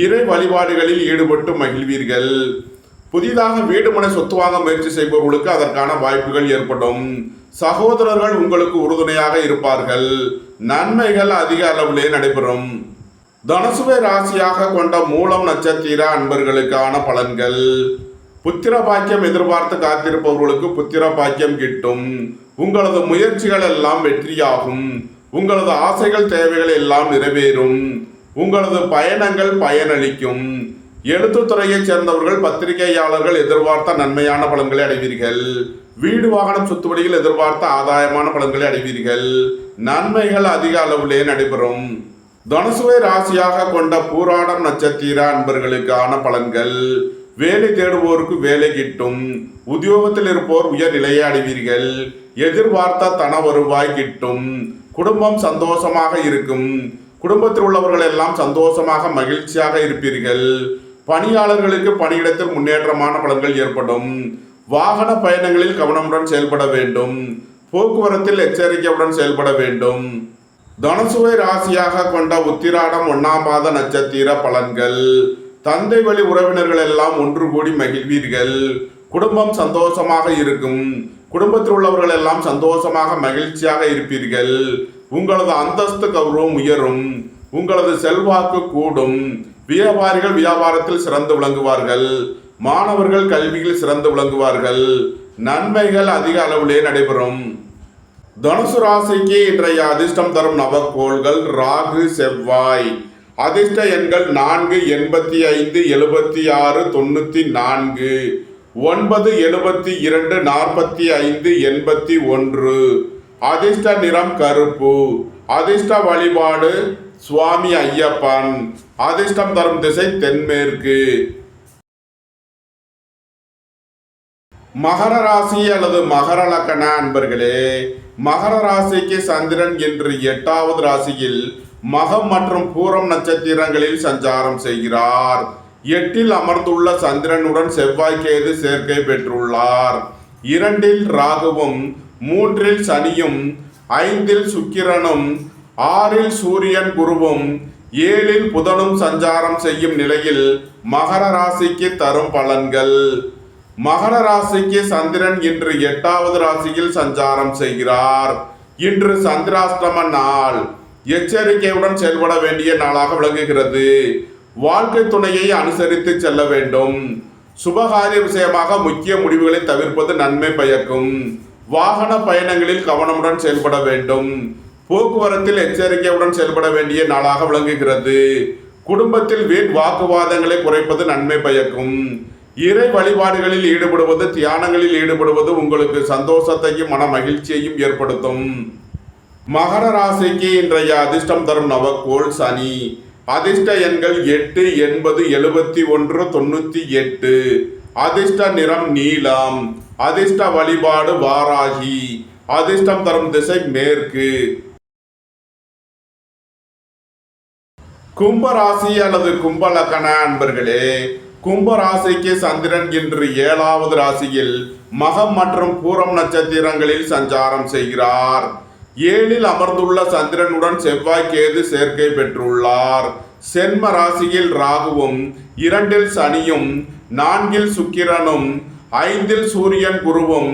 இறை வழிபாடுகளில் ஈடுபட்டு மகிழ்வீர்கள். புதிதாக வீடு மனை சொத்து வாங்க முயற்சி செய்பவர்களுக்கு அதற்கான வாய்ப்புகள் ஏற்படும். சகோதரர்கள் உங்களுக்கு உறுதுணையாக இருப்பார்கள். நன்மைகள் அதிக அளவிலே நடைபெறும். தனுசுவை ராசியாக கொண்ட மூலம் நட்சத்திர அன்பர்களுக்கான பலன்கள். புத்திர பாக்கியம் எதிர்பார்த்து காத்திருப்பவர்களுக்கு புத்திர பாக்கியம் கிட்டும். உங்களது முயற்சிகள் எல்லாம் வெற்றியாகும். உங்களது ஆசைகள் தேவைகள் எல்லாம் நிறைவேறும். உங்களது பயணங்கள் பயனளிக்கும். எழுத்துத்துறையைச் சேர்ந்தவர்கள் பத்திரிகையாளர்கள் எதிர்பார்த்த நன்மையான பலன்களை அடைவீர்கள். வீடு வாகனம் சொத்துவடிகள் எதிர்பார்த்த ஆதாயமான பலன்களை அடைவீர்கள். நன்மைகள் அதிக அளவிலே நடைபெறும். தனுசுவை ராசியாக கொண்ட பூராடம் நட்சத்திர அன்பர்களுக்கான பலன்கள். வேலை தேடுவோருக்கு வேலை கிட்டும். உத்தியோகத்தில் இருப்போர் உயர் நிலையை அடைவீர்கள். எதிர்பார்த்த தன வருவாய் கிட்டும். குடும்பம் சந்தோஷமாக இருக்கும். குடும்பத்தில் உள்ளவர்கள் எல்லாம் சந்தோஷமாக மகிழ்ச்சியாக இருப்பீர்கள். பணியாளர்களுக்கு பணியிடத்தில் முன்னேற்றமான பலன்கள் ஏற்படும். வாகன பயணங்களில் கவனமுடன் செயல்பட வேண்டும். போக்குவரத்தில் எச்சரிக்கையுடன் செயல்பட வேண்டும். தனுசுவை ராசியாக கொண்ட உத்திராடம் 1ஆம் பாத நட்சத்திர பலன்கள். தந்தை வழி உறவினர்கள் எல்லாம் ஒன்று கூடி மகிழ்வீர்கள். குடும்பம் சந்தோஷமாக இருக்கும். குடும்பத்தில் உள்ளவர்கள் எல்லாம் சந்தோஷமாக மகிழ்ச்சியாக இருப்பீர்கள். உங்களது அந்தஸ்து கௌரவம் உயரும். உங்களது செல்வாக்கு கூடும். வியாபாரிகள் வியாபாரத்தில் சிறந்து விளங்குவார்கள். மாணவர்கள் கல்வியில் சிறந்து விளங்குவார்கள். நன்மைகள் அதிக அளவிலே நடைபெறும். தனுசு ராசிக்கு இன்றைய அதிர்ஷ்டம் தரும் நவக்கோள்கள் ராகு செவ்வாய். அதிர்ஷ்ட எண்கள் 4, 85, 76, 94, 9, 72, 45, 81. அதிர்ஷ்ட நிறம் கருப்பு. அதிர்ஷ்ட வழிபாடு சுவாமி ஐயப்பன். அதிர்ஷ்டம் தரும் திசை தென்மேற்கு. மகர ராசி அல்லது மகர லக்ன அன்பர்களே, மகர ராசிக்கு சந்திரன் என்று 8வது ராசியில் மகம் மற்றும் பூரம் நட்சத்திரங்களில் சஞ்சாரம் செய்கிறார். 8இல் அமர்ந்துள்ள சந்திரனுடன் செவ்வாய் கேது சேர்க்கை பெற்றுள்ளார். 2இல் ராகுவும் 3இல் சனியும் 5இல் சுக்கிரனும் 6இல் சூரியன் குருவும் 7இல் புதனும் சஞ்சாரம் செய்யும் நிலையில் மகர ராசிக்கு தரும் பலன்கள். மகர ராசிக்கு சந்திரன் இன்று 8வது ராசியில் சஞ்சாரம் செய்கிறார். இன்று சந்திராஷ்டம நாள். எச்சரிக்கையுடன் செயல்பட வேண்டிய நாளாக விளங்குகிறது. வாழ்க்கை துணையை அனுசரித்து செல்ல வேண்டும். சுபகாரிய விஷயமாக முக்கிய முடிவுகளை தவிர்ப்பது நன்மை பயக்கும். வாகன பயணங்களில் கவனமுடன் செயல்பட வேண்டும். போக்குவரத்தில் எச்சரிக்கையுடன் செயல்பட வேண்டிய நாளாக விளங்குகிறது. குடும்பத்தில் வீண் வாக்குவாதங்களை குறைப்பது நன்மை பயக்கும். இறை வழிபாடுகளில் ஈடுபடுவது, தியானங்களில் ஈடுபடுவது உங்களுக்கு சந்தோஷத்தையும் மன மகிழ்ச்சியையும் ஏற்படுத்தும். மகர ராசிக்கு இன்றைய அதிர்ஷ்டம் தரும் நவக்கோள் சனி. அதிர்ஷ்ட எண்கள் 8, 80, 71, 98. அதிர்ஷ்ட நிறம் நீலம். அதிர்ஷ்ட வழிபாடு வாராகி. அதிர்ஷ்டம் தரும் திசை மேற்கு. கும்ப ராசி அல்லது கும்ப லக்ன அன்பர்களே, கும்ப ராசிக்கு சந்திரன் இன்று 7வது ராசியில் மகம் மற்றும் பூரம் நட்சத்திரங்களில் சஞ்சாரம் செய்கிறார். 7இல் அமர்ந்துள்ள சந்திரனுடன் செவ்வாய் கேது சேர்க்கை பெற்றுள்ளார். சென்ம ராசியில் ராகுவும் 2இல் சனியும் 4இல் சுக்கிரனும் 5இல் சூரியன் குருவும்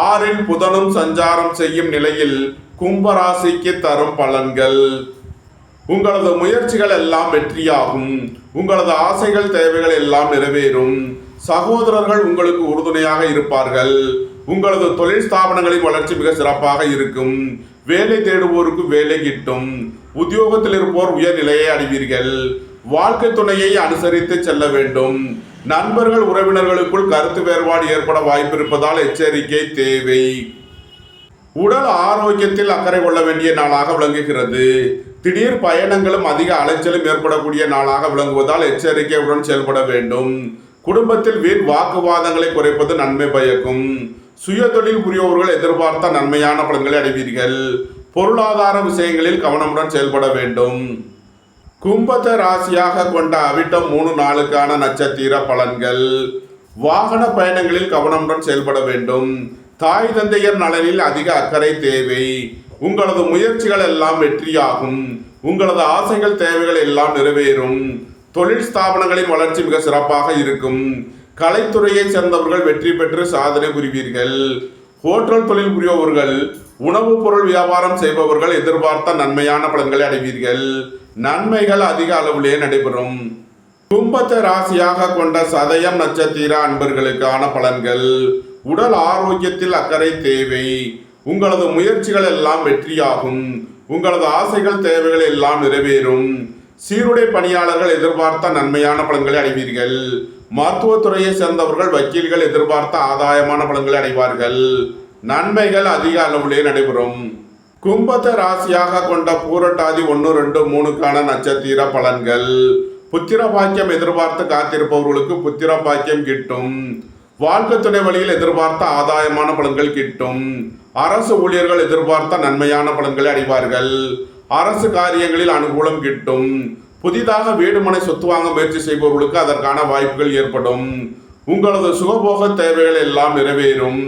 6இல் புதனும் சஞ்சாரம் செய்யும் நிலையில் கும்ப ராசிக்கு தரும் பலன்கள். உங்களது முயற்சிகள் எல்லாம் வெற்றியாகும். உங்களது ஆசைகள் தேவைகள் எல்லாம் நிறைவேறும். சகோதரர்கள் உங்களுக்கு உறுதுணையாக இருப்பார்கள். உங்களது தொழில் ஸ்தாபனங்களின் வளர்ச்சி மிக சிறப்பாக இருக்கும். வேலை தேடுவோருக்கு வேலை கிட்டும். உத்தியோகத்தில் இருப்போர் உயர் நிலையை அடைவீர்கள். வாழ்க்கை துணையை அனுசரித்து செல்ல வேண்டும். நண்பர்கள் உறவினர்களுக்குள் கருத்து வேறுபாடு ஏற்பட வாய்ப்பு இருப்பதால் எச்சரிக்கை தேவை. உடல் ஆரோக்கியத்தில் அக்கறை கொள்ள வேண்டிய நாளாக விளங்குகிறது. திடீர் பயணங்களும் அதிக அலைச்சலும் ஏற்படக்கூடிய நாளாக விளங்குவதால் எச்சரிக்கையுடன் செயல்பட வேண்டும். குடும்பத்தில் வீண் வாக்குவாதங்களை குறைப்பது நன்மை பயக்கும். சுய தொழில் புரியோர்கள் எதிர்பார்த்த நன்மையான பலன்களை அடைவீர்கள். பொருளாதார விஷயங்களில் கவனமுடன் செயல்பட வேண்டும். கும்பத்தை ராசியாக கொண்ட அவிட்டம் 3 நாளுக்கான நட்சத்திர பலன்கள். வாகன பயணங்களில் கவனமுடன் செயல்பட வேண்டும். தாய் தந்தையர் நலனில் அதிக அக்கறை தேவை. உங்களது முயற்சிகள் எல்லாம் வெற்றியாகும். உங்களது ஆசைகள் தேவைகள் எல்லாம் நிறைவேறும். தொழில் ஸ்தாபனங்களின் வளர்ச்சி மிக சிறப்பாக இருக்கும். கலைத்துறையை சேர்ந்தவர்கள் வெற்றி பெற்று சாதனை புரிவீர்கள். ஹோட்டல் தொழில் புரிபவர்கள், உணவுப் பொருள் வியாபாரம் செய்பவர்கள் எதிர்பார்த்த நன்மையான பலன்களை அடைவீர்கள். நன்மைகள் அதிக அளவிலே நடைபெறும். கும்பத்தை ராசியாக கொண்ட சதயம் நட்சத்திர அன்பர்களுக்கான பலன்கள். உடல் ஆரோக்கியத்தில் அக்கறை தேவை. உங்களது முயற்சிகள் எல்லாம் வெற்றியாகும். உங்களது ஆசைகள் தேவைகள் எல்லாம் நிறைவேறும். சீருடை பணியாளர்கள் எதிர்பார்த்த நன்மையான பலன்களை அடைவீர்கள். மருத்துவத்துறையை சேர்ந்தவர்கள், வக்கீல்கள் எதிர்பார்த்த ஆதாயமான பலன்களை அடைவார்கள். நன்மைகள் அதிக அளவிலே நடைபெறும். கும்பத்தை ராசியாக கொண்ட பூரட்டாதி 1, 2, 3க்கான நட்சத்திர பலன்கள். புத்திர பாக்கியம் எதிர்பார்த்து காத்திருப்பவர்களுக்கு புத்திர பாக்கியம் கிட்டும். வாழ்க்கை துணை வழியில் எதிர்பார்த்த ஆதாயமான பலன்கள் கிட்டும். அரசு ஊழியர்கள் எதிர்பார்த்த நன்மையான பலன்களை அடைவார்கள். அரசு காரியங்களில் அனுகூலம் கிட்டும். புதிதாக வீடு மனை சொத்து வாங்க முயற்சி செய்பவர்களுக்கு அதற்கான வாய்ப்புகள் ஏற்படும். உங்களது சுகபோக தேவைகள் எல்லாம் நிறைவேறும்.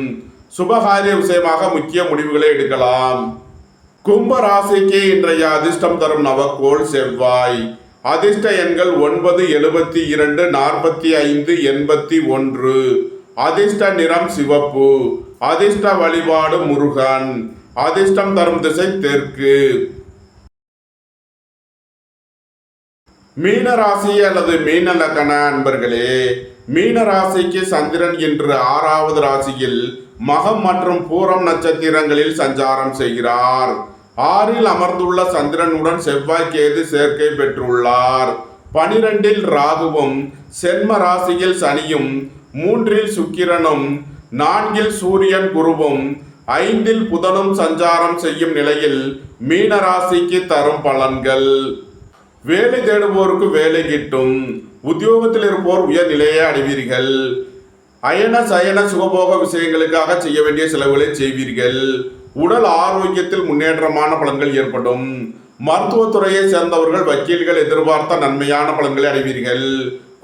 சுபகாரிய விஷயமாக முக்கிய முடிவுகளை எடுக்கலாம். கும்ப ராசிக்கு இன்றைய அதிர்ஷ்டம் தரும் நவக்கோள் செவ்வாய். அதிர்ஷ்ட எண்கள் 9, 72, 45, 81. அதிர்ஷ்ட நிறம் சிவப்பு. அதிர்ஷ்ட வழிபாடு முருகன். அதிர்ஷ்டம் தரும் திசை தெற்கு. மீன ராசி அல்லது மீன லக்ன அன்பர்களே, மீன ராசிக்கு சந்திரன் இன்று 6வது ராசியில் மகம் மற்றும் பூரம் நட்சத்திரங்களில் சஞ்சாரம் செய்கிறார். 6ல் அமர்ந்துள்ள சந்திரனுடன் செவ்வாய் கேது சேர்க்கை பெற்றுள்ளார். 12ல் ராகுவும், சென்ம ராசியில் சனியும், 3ல் சுக்கிரனும், 4ல் சூரியன் குருவும், 5ல் புதனும் சஞ்சாரம் செய்யும் நிலையில் மீன ராசிக்கு தரும் பலன்கள். வேலை தேடுவோருக்கு வேலை கிட்டும். உத்தியோகத்தில் இருப்போர் உயர் நிலையை அடைவீர்கள். அயன சயன சுகபோக விஷயங்களுக்காக செய்ய வேண்டிய செலவுகளை செய்வீர்கள். உடல் ஆரோக்கியத்தில் முன்னேற்றமான பலன்கள் ஏற்படும். மருத்துவத்துறையை சேர்ந்தவர்கள், வக்கீல்கள் எதிர்பார்த்த நன்மையான பலன்களை அடைவீர்கள்.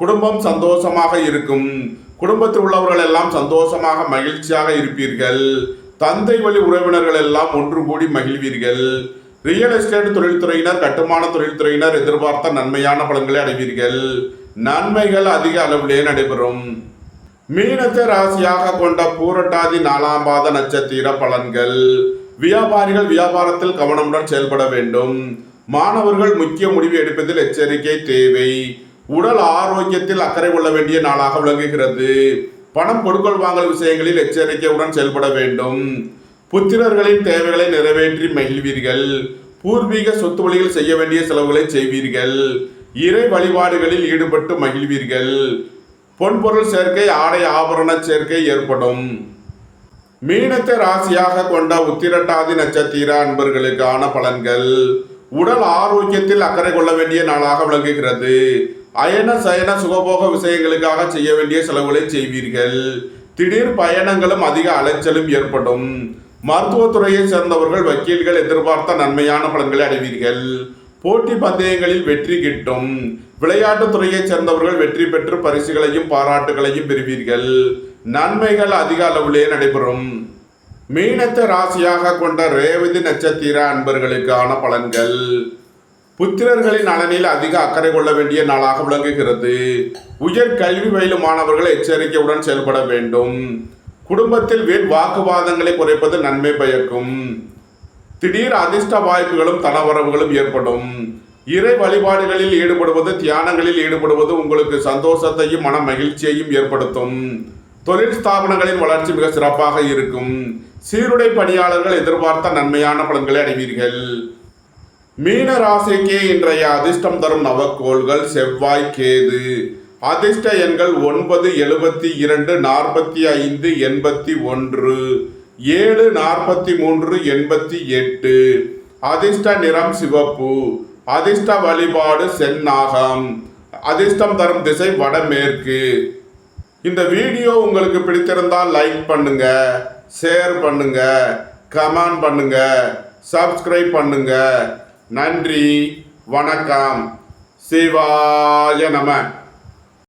குடும்பம் சந்தோஷமாக இருக்கும். குடும்பத்தில் உள்ளவர்கள் எல்லாம் சந்தோஷமாக மகிழ்ச்சியாக இருப்பீர்கள். தந்தை வழி உறவினர்கள் எல்லாம் ஒன்று கூடி மகிழ்வீர்கள். ரியல் எஸ்டேட் தொழில்துறையினர், கட்டுமான தொழில்துறையினர் எதிர்பார்த்த நன்மையான பலன்களை அடைவீர்கள். நன்மைகள் அதிக அளவிலே நடைபெறும். மீனத்தை ராசியாக கொண்ட பூரட்டாதி 4ஆம் பாத நட்சத்திர பலன்கள். வியாபாரிகள் வியாபாரத்தில் கவனமுடன் செயல்பட வேண்டும். மாணவர்கள் முக்கிய முடிவு எடுப்பதில் எச்சரிக்கை தேவை. உடல் ஆரோக்கியத்தில் அக்கறை கொள்ள வேண்டிய நாளாக விளங்குகிறது. பணம் கொடுக்கல் வாங்கல் விஷயங்களில் எச்சரிக்கையுடன் செயல்பட வேண்டும். புத்திரர்களின் தேவைகளை நிறைவேற்றி மகிழ்வீர்கள். பூர்வீக சொத்து வழியில் செய்ய வேண்டிய செலவுகளை செய்வீர்கள். இறை வழிபாடுகளில் ஈடுபட்டு மகிழ்வீர்கள். பொன்பொருள் சேர்க்கை, ஆடை ஆபரண சேர்க்கை ஏற்படும். மீனத்தை ராசியாக கொண்ட உத்திரட்டாதி நட்சத்திர அன்பர்களுக்கான பலன்கள். உடல் ஆரோக்கியத்தில் அக்கறை கொள்ள வேண்டிய நாளாக விளங்குகிறது. அயன சயன சுகபோக விஷயங்களுக்காக செய்ய வேண்டிய செலவுகளை செய்வீர்கள். திடீர் பயணங்களும் அதிக அலைச்சலும் ஏற்படும். மருத்துவத்துறையை சேர்ந்தவர்கள், வக்கீல்கள் எதிர்பார்த்த நன்மையான பலன்களை அடைவீர்கள். போட்டி பந்தயங்களில் வெற்றி கிட்டும். விளையாட்டுத் துறையை சேர்ந்தவர்கள் வெற்றி பெற்று பரிசுகளையும் பாராட்டுகளையும் பெறுவீர்கள். நன்மைகள் அதிக அளவிலே நடைபெறும். மீனத்தை ராசியாக கொண்ட ரேவதி நட்சத்திர அன்பர்களுக்கான பலன்கள். புத்திரர்களின் நலனில் அதிக அக்கறை கொள்ள வேண்டிய நாளாக விளங்குகிறது. உயர் கல்வி பயிலும் மாணவர்கள் எச்சரிக்கையுடன் செயல்பட வேண்டும். குடும்பத்தில் வீண் வாக்குவாதங்களை குறைப்பது நன்மை பயக்கும். திடீர் அதிர்ஷ்ட வாய்ப்புகளும் தனவரவுகளும் ஏற்படும். இறை வழிபாடுகளில் ஈடுபடுவது, தியானங்களில் ஈடுபடுவது உங்களுக்கு சந்தோஷத்தையும் மன மகிழ்ச்சியையும் ஏற்படுத்தும். தொழில் ஸ்தாபனங்களின் வளர்ச்சி மிக சிறப்பாக இருக்கும். சீருடை பணியாளர்கள் எதிர்பார்த்த நன்மையான பலன்களை அடைவீர்கள். மீன ராசிக்கு இன்றைய அதிர்ஷ்டம் தரும் நவக்கோள்கள் செவ்வாய் கேது. அதிர்ஷ்ட எண்கள் 9, 72, 45, 81, 7, 43, 88. அதிர்ஷ்ட நிறம் சிவப்பு. அதிர்ஷ்ட வழிபாடு செந்நாகம். அதிர்ஷ்டம் தரும் திசை வடமேற்கு. இந்த வீடியோ உங்களுக்கு பிடித்திருந்தால் லைக் பண்ணுங்க, ஷேர் பண்ணுங்க, கமெண்ட் பண்ணுங்க, சப்ஸ்கிரைப் பண்ணுங்க. நன்றி, வணக்கம். சிவாய நம.